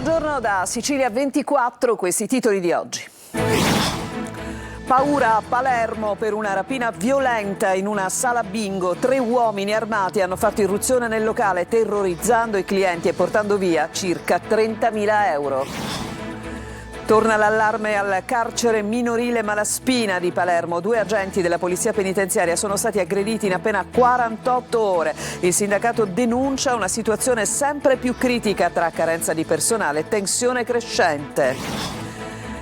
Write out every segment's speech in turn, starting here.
Buongiorno da Sicilia 24, questi titoli di oggi. Paura a Palermo per una rapina violenta in una sala bingo. 3 uomini armati hanno fatto irruzione nel locale terrorizzando i clienti e portando via circa 30.000 euro. Torna l'allarme al carcere minorile Malaspina di Palermo. 2 agenti della polizia penitenziaria sono stati aggrediti in appena 48 ore. Il sindacato denuncia una situazione sempre più critica tra carenza di personale e tensione crescente.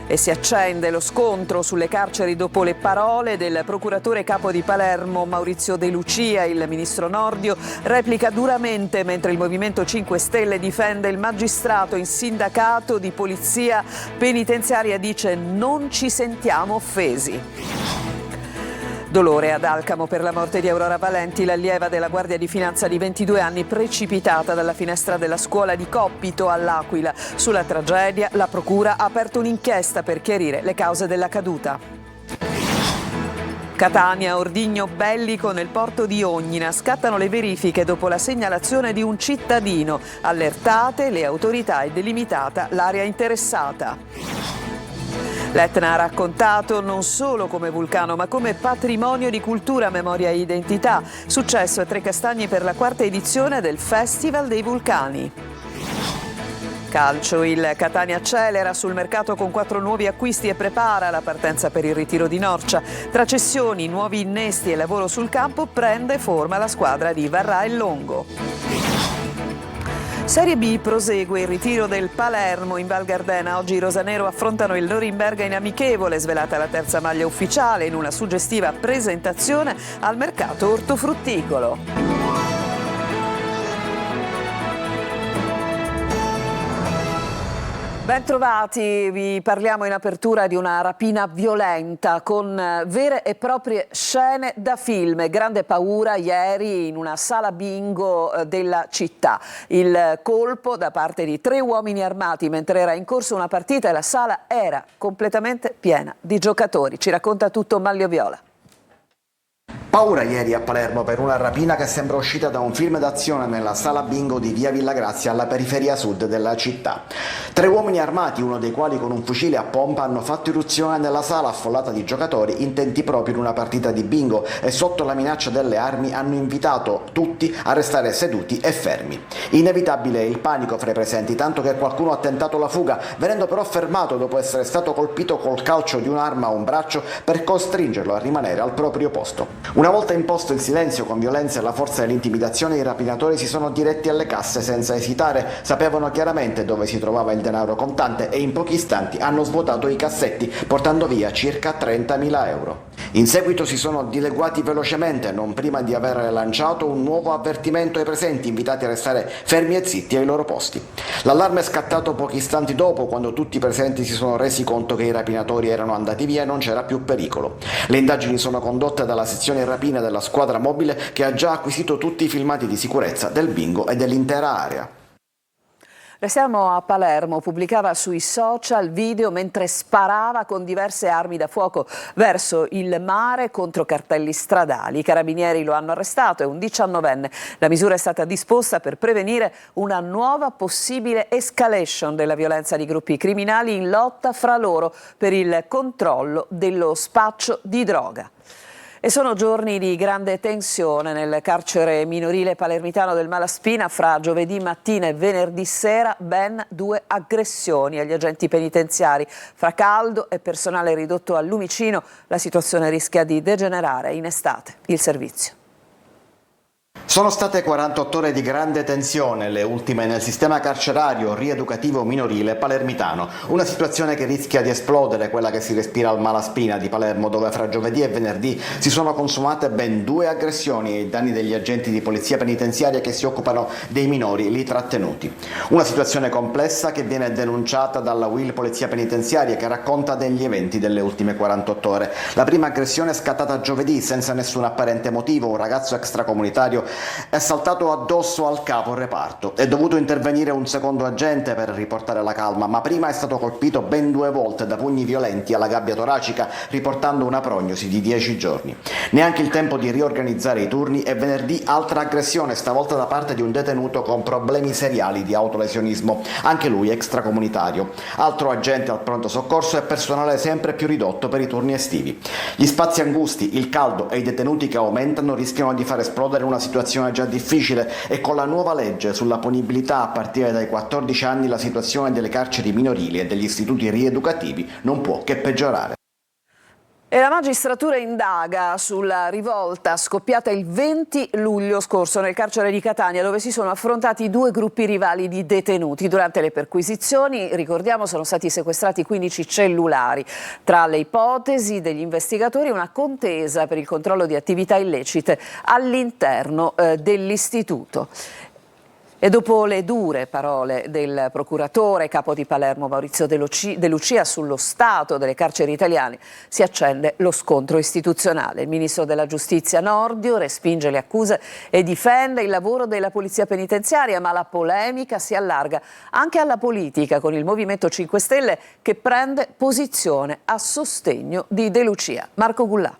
E si accende lo scontro sulle carceri dopo le parole del procuratore capo di Palermo Maurizio De Lucia. Il ministro Nordio replica duramente mentre il Movimento 5 Stelle difende il magistrato. In sindacato di polizia penitenziaria dice: non ci sentiamo offesi. Dolore ad Alcamo per la morte di Aurora Valenti, l'allieva della Guardia di Finanza di 22 anni precipitata dalla finestra della scuola di Coppito all'Aquila. Sulla tragedia la procura ha aperto un'inchiesta per chiarire le cause della caduta. Catania, ordigno bellico nel porto di Ognina. Scattano le verifiche dopo la segnalazione di un cittadino. Allertate le autorità e delimitata l'area interessata. L'Etna ha raccontato non solo come vulcano ma come patrimonio di cultura, memoria e identità. Successo a Trecastagni per la 4ª edizione del Festival dei Vulcani. Calcio, il Catania accelera sul mercato con 4 nuovi acquisti e prepara la partenza per il ritiro di Norcia. Tra cessioni, nuovi innesti e lavoro sul campo prende forma la squadra di Varrà e Longo. Serie B prosegue il ritiro del Palermo in Val Gardena. Oggi i rosanero affrontano il Norimberga in amichevole, svelata la 3ª maglia ufficiale in una suggestiva presentazione al mercato ortofrutticolo. Ben trovati, vi parliamo in apertura di una rapina violenta con vere e proprie scene da film. Grande paura ieri in una sala bingo della città. Il colpo da parte di 3 uomini armati mentre era in corso una partita e la sala era completamente piena di giocatori. Ci racconta tutto Manlio Viola. Paura ieri a Palermo per una rapina che sembra uscita da un film d'azione nella sala bingo di via Villagrazia alla periferia sud della città. 3 uomini armati, uno dei quali con un fucile a pompa, hanno fatto irruzione nella sala affollata di giocatori intenti proprio in una partita di bingo e sotto la minaccia delle armi hanno invitato tutti a restare seduti e fermi. Inevitabile il panico fra i presenti, tanto che qualcuno ha tentato la fuga, venendo però fermato dopo essere stato colpito col calcio di un'arma a un braccio per costringerlo a rimanere al proprio posto. Una volta imposto il silenzio con violenza e la forza dell'intimidazione, i rapinatori si sono diretti alle casse senza esitare, sapevano chiaramente dove si trovava il denaro contante e in pochi istanti hanno svuotato i cassetti portando via circa 30.000 euro. In seguito si sono dileguati velocemente, non prima di aver lanciato un nuovo avvertimento ai presenti, invitati a restare fermi e zitti ai loro posti. L'allarme è scattato pochi istanti dopo, quando tutti i presenti si sono resi conto che i rapinatori erano andati via e non c'era più pericolo. Le indagini sono condotte dalla sezione rapina della squadra mobile, che ha già acquisito tutti i filmati di sicurezza del bingo e dell'intera area. Restiamo a Palermo, pubblicava sui social video mentre sparava con diverse armi da fuoco verso il mare contro cartelli stradali. I carabinieri lo hanno arrestato, è un 19enne. La misura è stata disposta per prevenire una nuova possibile escalation della violenza di gruppi criminali in lotta fra loro per il controllo dello spaccio di droga. E sono giorni di grande tensione nel carcere minorile palermitano del Malaspina. Fra giovedì mattina e venerdì sera ben 2 aggressioni agli agenti penitenziari. Fra caldo e personale ridotto al lumicino, la situazione rischia di degenerare in estate. Il servizio. Sono state 48 ore di grande tensione, le ultime nel sistema carcerario rieducativo minorile palermitano. Una situazione che rischia di esplodere, quella che si respira al Malaspina di Palermo, dove fra giovedì e venerdì si sono consumate ben 2 aggressioni ai danni degli agenti di polizia penitenziaria che si occupano dei minori lì trattenuti. Una situazione complessa che viene denunciata dalla UIL Polizia Penitenziaria, che racconta degli eventi delle ultime 48 ore. La prima aggressione è scattata giovedì senza nessun apparente motivo. Un ragazzo extracomunitario è saltato addosso al capo reparto. È dovuto intervenire un secondo agente per riportare la calma, ma prima è stato colpito ben 2 volte da pugni violenti alla gabbia toracica, riportando una prognosi di 10 giorni. Neanche il tempo di riorganizzare i turni e venerdì altra aggressione, stavolta da parte di un detenuto con problemi seriali di autolesionismo, anche lui extracomunitario. Altro agente al pronto soccorso e personale sempre più ridotto per i turni estivi. Gli spazi angusti, il caldo e i detenuti che aumentano rischiano di far esplodere una situazione già difficile, e con la nuova legge sulla punibilità a partire dai 14 anni la situazione delle carceri minorili e degli istituti rieducativi non può che peggiorare. E la magistratura indaga sulla rivolta scoppiata il 20 luglio scorso nel carcere di Catania, dove si sono affrontati 2 gruppi rivali di detenuti. Durante le perquisizioni, ricordiamo, sono stati sequestrati 15 cellulari. Tra le ipotesi degli investigatori una contesa per il controllo di attività illecite all'interno dell'istituto. E dopo le dure parole del procuratore capo di Palermo Maurizio De Lucia sullo stato delle carceri italiane, si accende lo scontro istituzionale. Il ministro della Giustizia Nordio respinge le accuse e difende il lavoro della Polizia Penitenziaria, ma la polemica si allarga anche alla politica, con il Movimento 5 Stelle che prende posizione a sostegno di De Lucia. Marco Gullà.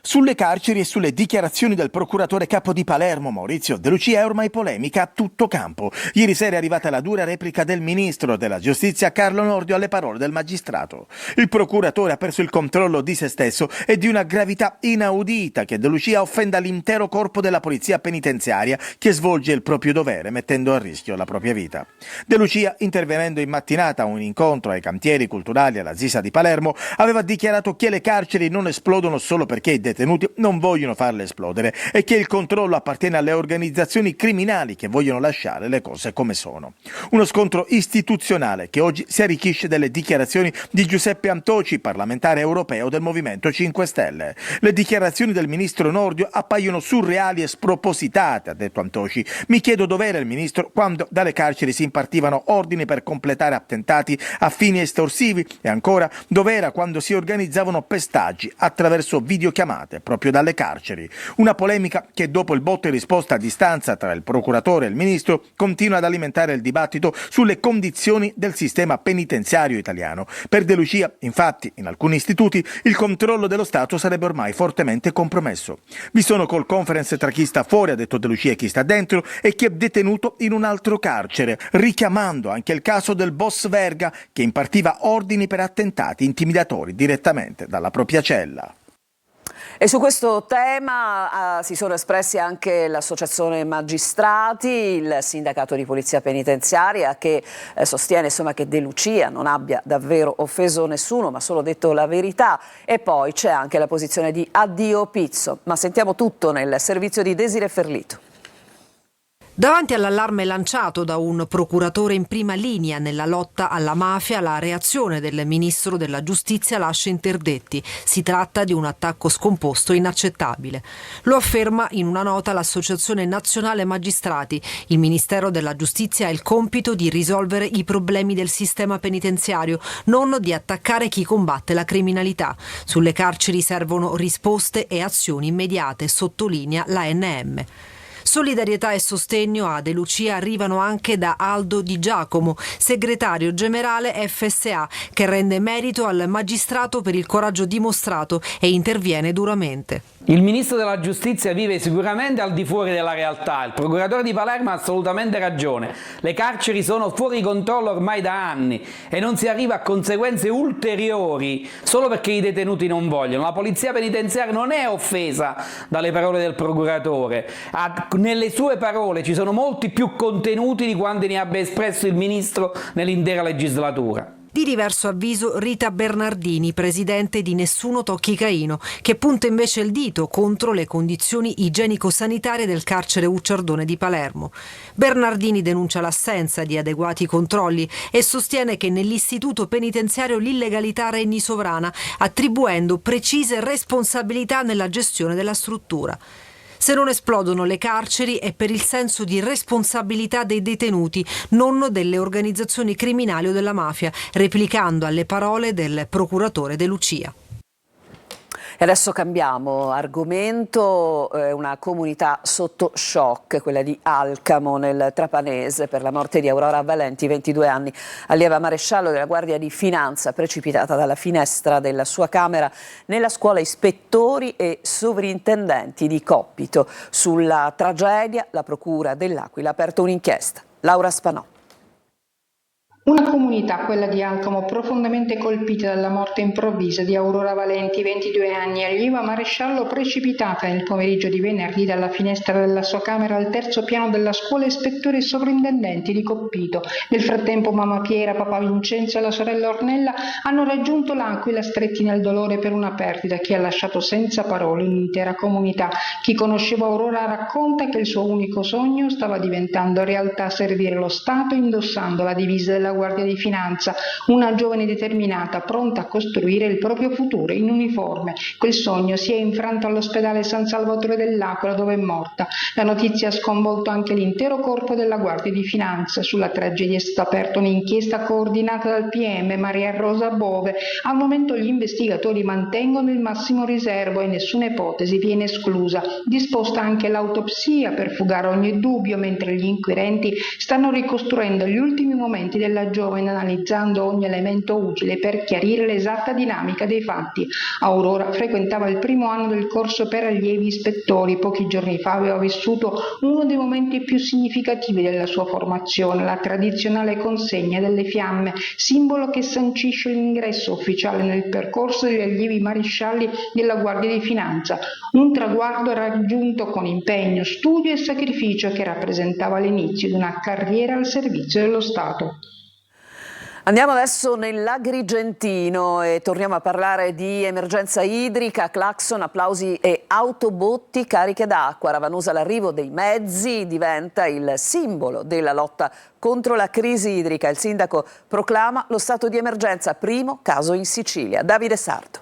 Sulle carceri e sulle dichiarazioni del procuratore capo di Palermo, Maurizio De Lucia, è ormai polemica a tutto campo. Ieri sera è arrivata la dura replica del ministro della Giustizia Carlo Nordio alle parole del magistrato. Il procuratore ha perso il controllo di se stesso e di una gravità inaudita che De Lucia offenda l'intero corpo della polizia penitenziaria che svolge il proprio dovere mettendo a rischio la propria vita. De Lucia, intervenendo in mattinata a un incontro ai cantieri culturali alla Zisa di Palermo, aveva dichiarato che le carceri non esplodono solo perché i detenuti non vogliono farle esplodere e che il controllo appartiene alle organizzazioni criminali che vogliono lasciare le cose come sono. Uno scontro istituzionale che oggi si arricchisce delle dichiarazioni di Giuseppe Antoci, parlamentare europeo del Movimento 5 Stelle. Le dichiarazioni del ministro Nordio appaiono surreali e spropositate, ha detto Antoci. Mi chiedo dov'era il ministro quando dalle carceri si impartivano ordini per completare attentati a fini estorsivi, e ancora dov'era quando si organizzavano pestaggi attraverso videochiamate proprio dalle carceri. Una polemica che dopo il botta e risposta a distanza tra il procuratore e il ministro continua ad alimentare il dibattito sulle condizioni del sistema penitenziario italiano. Per De Lucia, infatti, in alcuni istituti il controllo dello Stato sarebbe ormai fortemente compromesso. Vi sono call conference tra chi sta fuori, ha detto De Lucia, e chi sta dentro, e chi è detenuto in un altro carcere, richiamando anche il caso del boss Verga che impartiva ordini per attentati intimidatori direttamente dalla propria cella. E su questo tema si sono espressi anche l'Associazione Magistrati, il Sindacato di Polizia Penitenziaria che sostiene che De Lucia non abbia davvero offeso nessuno ma solo detto la verità, e poi c'è anche la posizione di Addio Pizzo. Ma sentiamo tutto nel servizio di Desire Ferlito. Davanti all'allarme lanciato da un procuratore in prima linea nella lotta alla mafia, la reazione del ministro della Giustizia lascia interdetti. Si tratta di un attacco scomposto e inaccettabile. Lo afferma in una nota l'Associazione Nazionale Magistrati. Il Ministero della Giustizia ha il compito di risolvere i problemi del sistema penitenziario, non di attaccare chi combatte la criminalità. Sulle carceri servono risposte e azioni immediate, sottolinea l'ANM. Solidarietà e sostegno a De Lucia arrivano anche da Aldo Di Giacomo, segretario generale FSA, che rende merito al magistrato per il coraggio dimostrato e interviene duramente. Il ministro della Giustizia vive sicuramente al di fuori della realtà. Il procuratore di Palermo ha assolutamente ragione. Le carceri sono fuori controllo ormai da anni e non si arriva a conseguenze ulteriori solo perché i detenuti non vogliono. La polizia penitenziaria non è offesa dalle parole del procuratore. Nelle sue parole ci sono molti più contenuti di quanti ne abbia espresso il ministro nell'intera legislatura. Di diverso avviso Rita Bernardini, presidente di Nessuno Tocchi Caino, che punta invece il dito contro le condizioni igienico-sanitarie del carcere Ucciardone di Palermo. Bernardini denuncia l'assenza di adeguati controlli e sostiene che nell'istituto penitenziario l'illegalità regni sovrana, attribuendo precise responsabilità nella gestione della struttura. Se non esplodono le carceri è per il senso di responsabilità dei detenuti, non delle organizzazioni criminali o della mafia, replicando alle parole del procuratore De Lucia. E adesso cambiamo argomento, una comunità sotto shock, quella di Alcamo nel Trapanese, per la morte di Aurora Valenti, 22 anni, allieva maresciallo della Guardia di Finanza, precipitata dalla finestra della sua camera nella scuola ispettori e sovrintendenti di Coppito. Sulla tragedia la Procura dell'Aquila ha aperto un'inchiesta. Laura Spanò. Una comunità, quella di Alcamo, profondamente colpita dalla morte improvvisa di Aurora Valenti, 22 anni, allieva maresciallo, precipitata nel pomeriggio di venerdì dalla finestra della sua camera al terzo piano della scuola ispettori e sovrintendenti di Coppito. Nel frattempo mamma Piera, papà Vincenzo e la sorella Ornella hanno raggiunto l'Aquila, stretti nel dolore per una perdita che ha lasciato senza parole un'intera comunità. Chi conosceva Aurora racconta che il suo unico sogno stava diventando realtà: servire lo Stato indossando la divisa della Guardia di Finanza, una giovane determinata, pronta a costruire il proprio futuro in uniforme. Quel sogno si è infranto all'ospedale San Salvatore dell'Aquila, dove è morta. La notizia ha sconvolto anche l'intero corpo della Guardia di Finanza. Sulla tragedia è stata aperta un'inchiesta coordinata dal PM Maria Rosa Bove. Al momento gli investigatori mantengono il massimo riservo e nessuna ipotesi viene esclusa. Disposta anche l'autopsia per fugare ogni dubbio, mentre gli inquirenti stanno ricostruendo gli ultimi momenti della giovane, analizzando ogni elemento utile per chiarire l'esatta dinamica dei fatti. Aurora frequentava il primo anno del corso per allievi ispettori. Pochi giorni fa aveva vissuto uno dei momenti più significativi della sua formazione, la tradizionale consegna delle fiamme, simbolo che sancisce l'ingresso ufficiale nel percorso degli allievi marescialli della Guardia di Finanza. Un traguardo raggiunto con impegno, studio e sacrificio che rappresentava l'inizio di una carriera al servizio dello Stato. Andiamo adesso nell'Agrigentino e torniamo a parlare di emergenza idrica, clacson, applausi e autobotti cariche d'acqua. Ravanusa, l'arrivo dei mezzi diventa il simbolo della lotta contro la crisi idrica. Il sindaco proclama lo stato di emergenza, primo caso in Sicilia. Davide Sardo.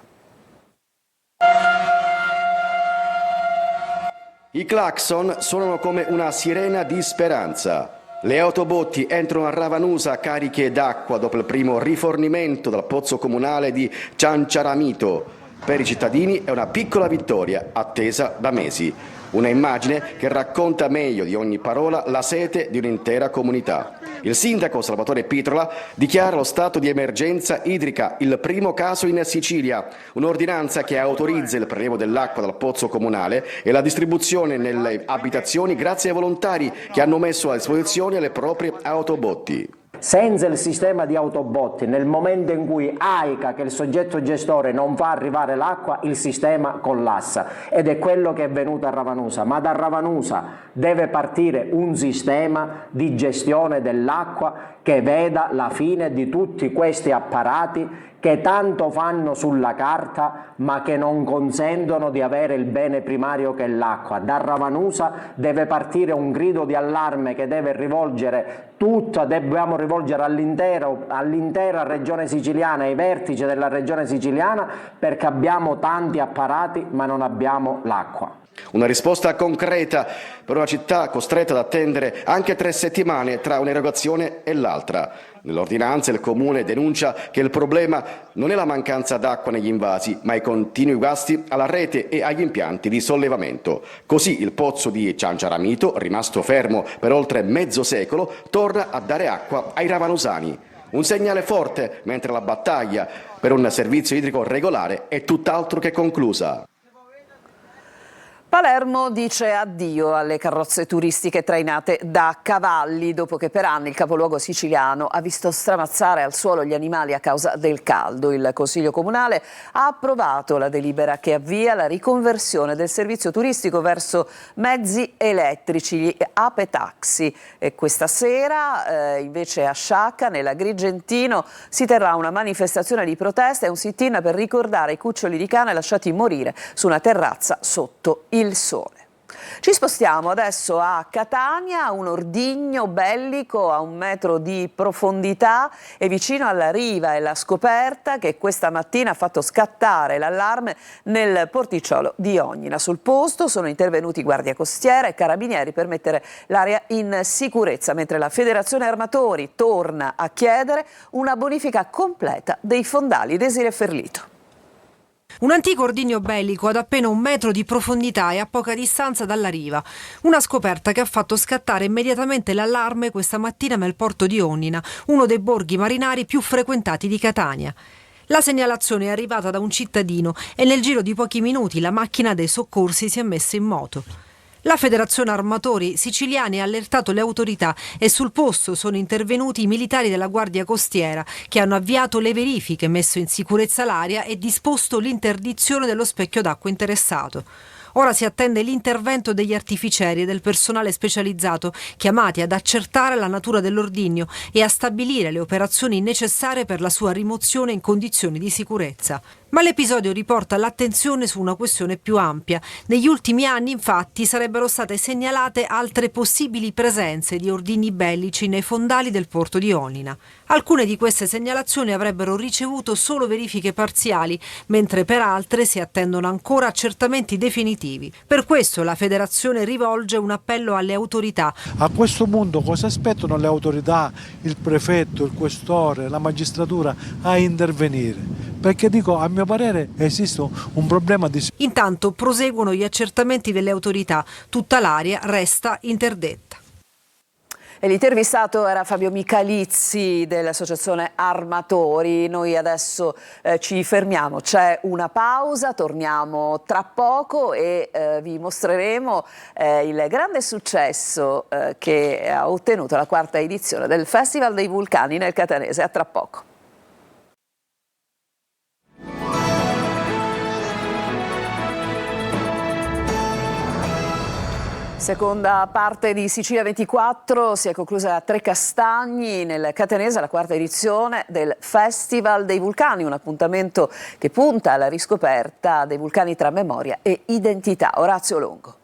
I clacson suonano come una sirena di speranza. Le autobotti entrano a Ravanusa cariche d'acqua dopo il primo rifornimento dal pozzo comunale di Cianciaramito. Per i cittadini è una piccola vittoria attesa da mesi. Una immagine che racconta meglio di ogni parola la sete di un'intera comunità. Il sindaco Salvatore Pitrola dichiara lo stato di emergenza idrica, il primo caso in Sicilia, un'ordinanza che autorizza il prelievo dell'acqua dal pozzo comunale e la distribuzione nelle abitazioni grazie ai volontari che hanno messo a disposizione le proprie autobotti. Senza il sistema di autobotti, nel momento in cui AICA, che è il soggetto gestore, non fa arrivare l'acqua, il sistema collassa, ed è quello che è venuto a Ravanusa. Ma da Ravanusa deve partire un sistema di gestione dell'acqua che veda la fine di tutti questi apparati che tanto fanno sulla carta ma che non consentono di avere il bene primario che è l'acqua. Da Ravanusa deve partire un grido di allarme che deve rivolgere dobbiamo rivolgere all'intera regione siciliana, ai vertici della regione siciliana, perché abbiamo tanti apparati ma non abbiamo l'acqua. Una risposta concreta per una città costretta ad attendere anche 3 settimane tra un'erogazione e l'altra. Nell'ordinanza il Comune denuncia che il problema non è la mancanza d'acqua negli invasi, ma i continui guasti alla rete e agli impianti di sollevamento. Così il pozzo di Cianciaramito, rimasto fermo per oltre mezzo secolo, torna a dare acqua ai ravanusani. Un segnale forte, mentre la battaglia per un servizio idrico regolare è tutt'altro che conclusa. Palermo dice addio alle carrozze turistiche trainate da cavalli, dopo che per anni il capoluogo siciliano ha visto stramazzare al suolo gli animali a causa del caldo. Il Consiglio Comunale ha approvato la delibera che avvia la riconversione del servizio turistico verso mezzi elettrici, gli Ape Taxi. E questa sera invece a Sciacca, nell'Agrigentino, si terrà una manifestazione di protesta e un sit-in per ricordare i cuccioli di cane lasciati morire su una terrazza sotto il sole. Ci spostiamo adesso a Catania, un ordigno bellico a 1 metro di profondità e vicino alla riva, è la scoperta che questa mattina ha fatto scattare l'allarme nel porticciolo di Ognina. Sul posto sono intervenuti Guardia Costiera e Carabinieri per mettere l'area in sicurezza, mentre la Federazione Armatori torna a chiedere una bonifica completa dei fondali. Desiree Ferlito. Un antico ordigno bellico ad appena 1 metro di profondità e a poca distanza dalla riva. Una scoperta che ha fatto scattare immediatamente l'allarme questa mattina nel porto di Onnina, uno dei borghi marinari più frequentati di Catania. La segnalazione è arrivata da un cittadino e nel giro di pochi minuti la macchina dei soccorsi si è messa in moto. La Federazione Armatori Siciliani ha allertato le autorità e sul posto sono intervenuti i militari della Guardia Costiera che hanno avviato le verifiche, messo in sicurezza l'area e disposto l'interdizione dello specchio d'acqua interessato. Ora si attende l'intervento degli artificieri e del personale specializzato chiamati ad accertare la natura dell'ordigno e a stabilire le operazioni necessarie per la sua rimozione in condizioni di sicurezza. Ma l'episodio riporta l'attenzione su una questione più ampia. Negli ultimi anni, infatti, sarebbero state segnalate altre possibili presenze di ordigni bellici nei fondali del porto di Onnina. Alcune di queste segnalazioni avrebbero ricevuto solo verifiche parziali, mentre per altre si attendono ancora accertamenti definitivi. Per questo la Federazione rivolge un appello alle autorità. A questo punto cosa aspettano le autorità, il prefetto, il questore, la magistratura a intervenire? Perché dico, a mio parere esiste un problema di... Intanto proseguono gli accertamenti delle autorità, tutta l'area resta interdetta. E l'intervistato era Fabio Michalizzi dell'Associazione Armatori. Noi adesso ci fermiamo, c'è una pausa, torniamo tra poco e vi mostreremo il grande successo che ha ottenuto la 4ª edizione del Festival dei Vulcani nel Catanese. A tra poco. Seconda parte di Sicilia 24 si è conclusa a Trecastagni nel Catanese la 4ª edizione del Festival dei Vulcani, un appuntamento che punta alla riscoperta dei vulcani tra memoria e identità. Orazio Longo.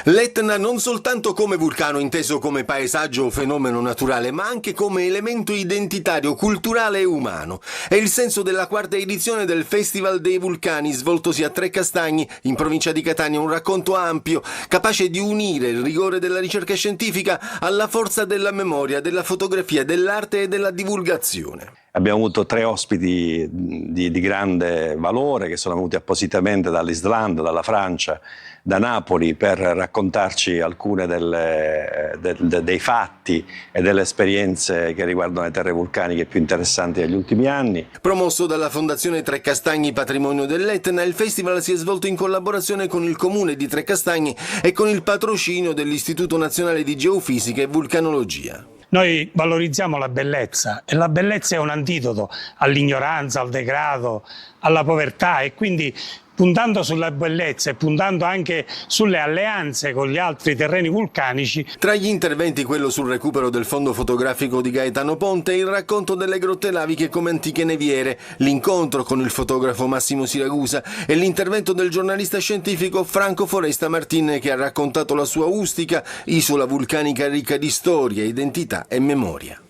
L'Etna non soltanto come vulcano inteso come paesaggio o fenomeno naturale, ma anche come elemento identitario, culturale e umano. È il senso della 4ª edizione del Festival dei Vulcani, svoltosi a Trecastagni, in provincia di Catania, un racconto ampio, capace di unire il rigore della ricerca scientifica alla forza della memoria, della fotografia, dell'arte e della divulgazione. Abbiamo avuto 3 ospiti di grande valore che sono venuti appositamente dall'Islanda, dalla Francia, da Napoli per raccontarci alcune dei fatti e delle esperienze che riguardano le terre vulcaniche più interessanti degli ultimi anni. Promosso dalla Fondazione Trecastagni Patrimonio dell'Etna, il festival si è svolto in collaborazione con il Comune di Trecastagni e con il patrocinio dell'Istituto Nazionale di Geofisica e Vulcanologia. Noi valorizziamo la bellezza e la bellezza è un antidoto all'ignoranza, al degrado, alla povertà e quindi puntando sulla bellezza e puntando anche sulle alleanze con gli altri terreni vulcanici. Tra gli interventi quello sul recupero del fondo fotografico di Gaetano Ponte, il racconto delle grotte laviche come antiche neviere, l'incontro con il fotografo Massimo Siragusa e l'intervento del giornalista scientifico Franco Foresta Martin che ha raccontato la sua Ustica, isola vulcanica ricca di storia, identità e memoria.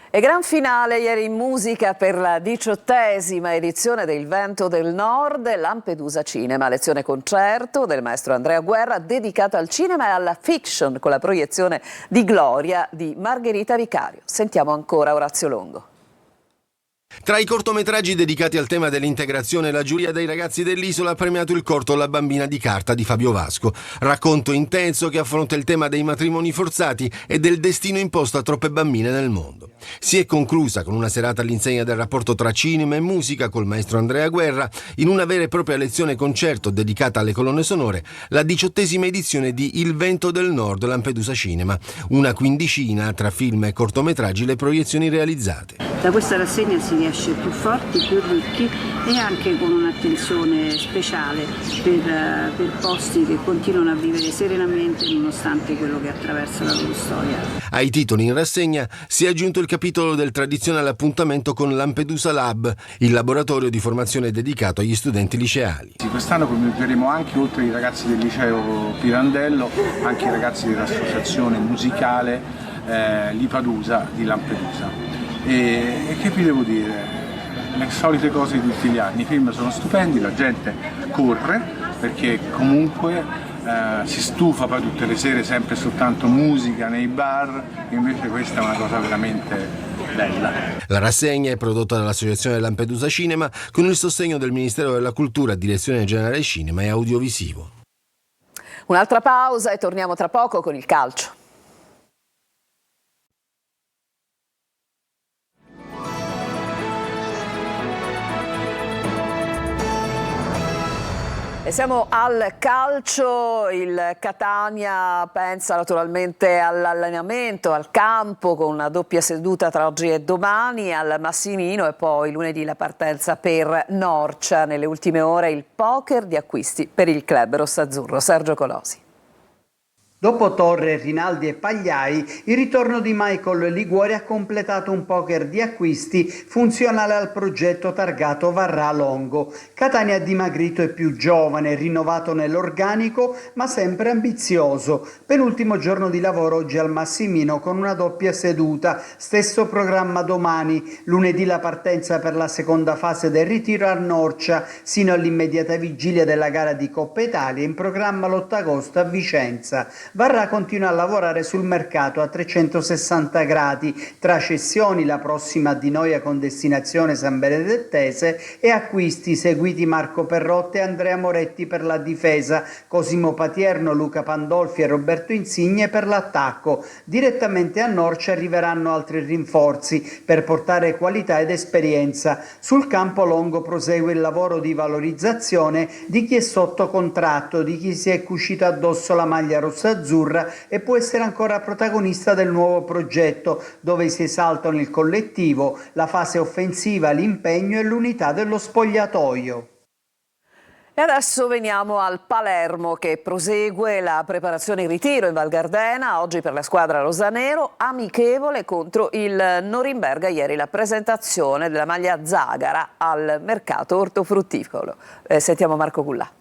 E gran finale ieri in musica per la 18ª edizione del Vento del Nord, Lampedusa Cinema, lezione concerto del maestro Andrea Guerra dedicata al cinema e alla fiction con la proiezione di Gloria di Margherita Vicario. Sentiamo ancora Orazio Longo. Tra i cortometraggi dedicati al tema dell'integrazione, la giuria dei ragazzi dell'isola ha premiato il corto La bambina di carta di Fabio Vasco, racconto intenso che affronta il tema dei matrimoni forzati e del destino imposto a troppe bambine nel mondo. Si è conclusa con una serata all'insegna del rapporto tra cinema e musica col maestro Andrea Guerra, in una vera e propria lezione concerto dedicata alle colonne sonore, la 18ª edizione di Il Vento del Nord Lampedusa Cinema, una quindicina tra film e cortometraggi le proiezioni realizzate. Da questa rassegna si riesce più forti, più ricchi e anche con un'attenzione speciale per posti che continuano a vivere serenamente nonostante quello che attraversa la loro storia. Ai titoli in rassegna si è aggiunto il capitolo del tradizionale appuntamento con Lampedusa Lab, il laboratorio di formazione dedicato agli studenti liceali. Quest'anno coinvolgeremo anche, oltre ai ragazzi del liceo Pirandello, anche i ragazzi dell'associazione musicale Lipadusa di Lampedusa. E che vi devo dire? Le solite cose di tutti gli anni. I film sono stupendi, la gente corre perché comunque si stufa poi tutte le sere sempre soltanto musica nei bar, invece questa è una cosa veramente bella. La rassegna è prodotta dall'Associazione Lampedusa Cinema con il sostegno del Ministero della Cultura, Direzione Generale Cinema e Audiovisivo. Un'altra pausa e torniamo tra poco con il calcio. E siamo al calcio, il Catania pensa naturalmente all'allenamento, al campo con una doppia seduta tra oggi e domani al Massimino e poi lunedì la partenza per Norcia. Nelle ultime ore il poker di acquisti per il club rossazzurro. Sergio Colosi. Dopo Torre, Rinaldi e Pagliai, il ritorno di Michael Liguori ha completato un poker di acquisti funzionale al progetto targato Varrà Longo. Catania ha dimagrito e più giovane, rinnovato nell'organico, ma sempre ambizioso. Penultimo giorno di lavoro oggi al Massimino con una doppia seduta. Stesso programma domani. Lunedì la partenza per la seconda fase del ritiro a Norcia, sino all'immediata vigilia della gara di Coppa Italia, in programma l'8 agosto a Vicenza. Varrà continua a lavorare sul mercato a 360 gradi, tra cessioni, la prossima a Di Noia con destinazione San Benedettese, e acquisti seguiti Marco Perrotta e Andrea Moretti per la difesa, Cosimo Patierno, Luca Pandolfi e Roberto Insigne per l'attacco. Direttamente a Norcia arriveranno altri rinforzi per portare qualità ed esperienza. Sul campo Longo prosegue il lavoro di valorizzazione di chi è sotto contratto, di chi si è cucito addosso la maglia rossa azzurra e può essere ancora protagonista del nuovo progetto, dove si esaltano il collettivo, la fase offensiva, l'impegno e l'unità dello spogliatoio. E adesso veniamo al Palermo che prosegue la preparazione in ritiro in Val Gardena, oggi per la squadra rosanero, amichevole contro il Norimberga, ieri la presentazione della maglia Zagara al mercato ortofrutticolo. Sentiamo Marco Cullà.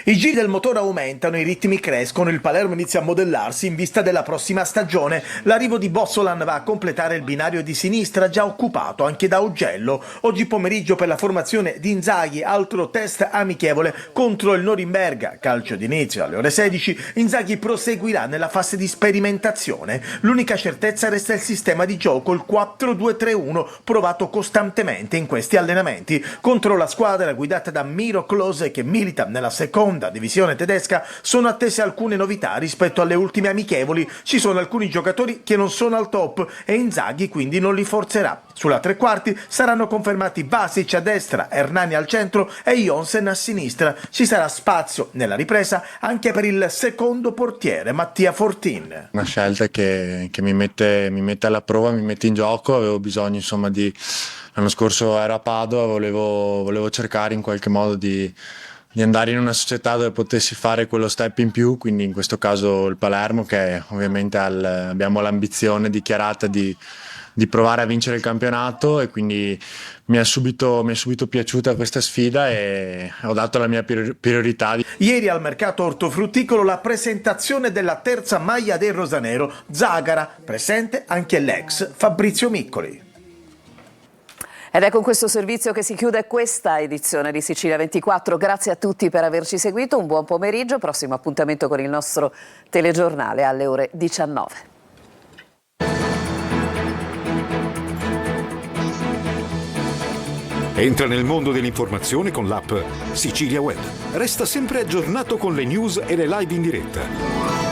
I giri del motore aumentano, i ritmi crescono, il Palermo inizia a modellarsi in vista della prossima stagione. L'arrivo di Bossolan va a completare il binario di sinistra già occupato anche da Augello. Oggi pomeriggio per la formazione di Inzaghi, altro test amichevole contro il Norimberga. Calcio d'inizio alle ore 16, Inzaghi proseguirà nella fase di sperimentazione. L'unica certezza resta il sistema di gioco, il 4-2-3-1, provato costantemente in questi allenamenti. Contro la squadra guidata da Miro Klose che milita nella seconda divisione tedesca sono attese alcune novità rispetto alle ultime amichevoli. Ci sono alcuni giocatori che non sono al top e Inzaghi quindi non li forzerà. Sulla tre quarti saranno confermati Vasic a destra, Hernani al centro e Jonsen a sinistra. Ci sarà spazio nella ripresa anche per il secondo portiere Mattia Fortin. Una scelta che mi mette alla prova, mi mette in gioco. Avevo bisogno l'anno scorso ero a Padova, volevo cercare in qualche modo di andare in una società dove potessi fare quello step in più, quindi in questo caso il Palermo, che ovviamente abbiamo l'ambizione dichiarata di provare a vincere il campionato, e quindi mi è subito piaciuta questa sfida e ho dato la mia priorità. Ieri al mercato ortofrutticolo la presentazione della terza maglia del rosanero, Zagara, presente anche l'ex Fabrizio Miccoli. Ed è con questo servizio che si chiude questa edizione di Sicilia 24. Grazie a tutti per averci seguito, un buon pomeriggio, prossimo appuntamento con il nostro telegiornale alle ore 19. Entra nel mondo dell'informazione con l'app Sicilia Web. Resta sempre aggiornato con le news e le live in diretta.